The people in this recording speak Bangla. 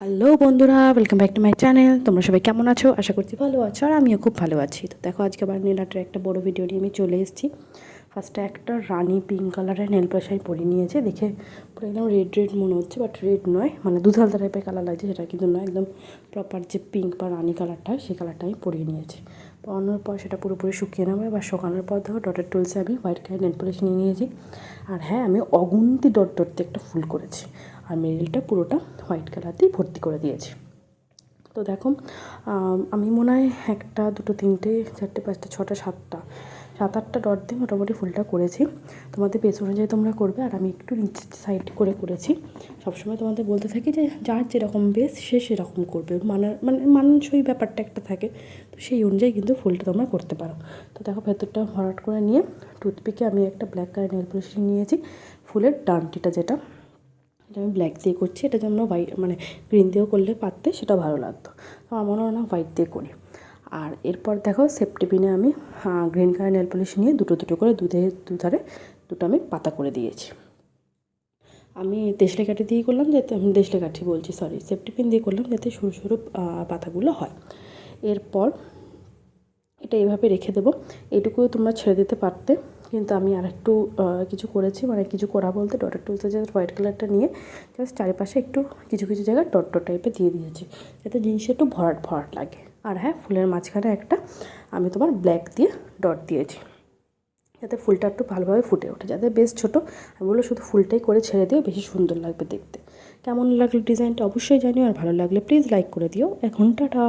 হ্যালো বন্ধুরা, welcome back to my channel. তোমরা সবাই কেমন আছো? আশা করছি ভালো আছো, আর আমিও খুব ভালো আছি। তো দেখো, আজকে আবার নেল আর্টের একটা বড় ভিডিও নিয়ে আমি চলে এসেছি। ফার্স্টে একটা রানি পিঙ্ক কালারের নেল পালিশ আমি পরিয়ে নিয়েছি। দেখে পুরো একদম রেড রেড মনে হচ্ছে, বাট রেড নয়, মানে দুধালতা টাইপের কালার লাগছে, সেটা কিন্তু নয়। একদম প্রপার যে পিঙ্ক বা রানি কালারটা, সেই কালারটা আমি পরিয়ে নিয়েছি। পরানোর পর সেটা পুরোপুরি শুকিয়ে নেবো। এবার শুকানোর পর দেখো ডটের টুলসে আমি হোয়াইট কালার নেল পালিশ নিয়ে নিয়েছি। আর হ্যাঁ, আমি অগুন্তি ডট ডট দিয়ে একটা ফুল করেছি, আর মেরিলটা পুরোটা হোয়াইট কালার দিয়ে ভর্তি করে দিয়েছি। তো দেখো, আমি মনে হয় একটা দুটো তিনটে চারটে পাঁচটা ছটা সাতটা সাত আটটা ডট দিয়ে মোটামুটি ফুলটা করেছি। তোমাদের পেজ অনুযায়ী তোমরা করবে, আর আমি একটু নিচ সাইড করে করেছি। সবসময় তোমাদের বলতে থাকি যে যার যেরকম বেস সে সেরকম করবে, মানানসই ব্যাপারটা একটা থাকে, তো সেই অনুযায়ী কিন্তু ফুলটা তোমরা করতে পারো। তো দেখো, ভেতরটা ভরাট করে নিয়ে টুথপিকে আমি একটা ব্ল্যাক কালার নেল পলিশ নিয়েছি। ফুলের ডান্টিটা যেটা, এটা আমি ব্ল্যাক দিয়ে করছি। এটা যেমন হোয়াইট গ্রিন দিয়েও করলে পারতে, সেটা ভালো লাগতো। তো আমার মনে হয় না হোয়াইট দিয়ে করি। আর এরপর দেখো, সেফটি পিনে আমি গ্রিন কালার নেল পলিশ নিয়ে দুটো দুটো করে দুধারে দুটো আমি পাতা করে দিয়েছি। আমি দেশলে কাঠি দিয়ে করলাম, যাতে আমি দেশলে কাঠি বলছি, সরি, সেফটি পিন দিয়ে করলাম যাতে সরু সরু পাতাগুলো হয়। এরপর এটা এভাবে রেখে দেবো। এটুকুও তোমরা ছেড়ে দিতে পারতে, কিন্তু আমি আর একটু কিছু করেছি, মানে কিছু করা বলতে ডটের টুলসে জাস্ট হোয়াইট কালারটা নিয়ে জাস্ট চারিপাশে একটু কিছু কিছু জায়গায় ডট ডট টাইপের দিয়ে দিয়েছি, যাতে জিনিসটা একটু ভরাট ভরাট লাগে। আর হ্যাঁ, ফুলের মাঝখানে একটা আমি তোমার ব্ল্যাক দিয়ে ডট দিয়েছি, যাতে ফুলটা একটু ভালোভাবে ফুটে ওঠে। যাতে বেশ ছোটো, আমি বললো শুধু ফুলটাই করে ছেড়ে দিও, বেশি সুন্দর লাগবে দেখতে। কেমন লাগলো ডিজাইনটা অবশ্যই জানিও, আর ভালো লাগলে প্লিজ লাইক করে দিও। এখন টাটা।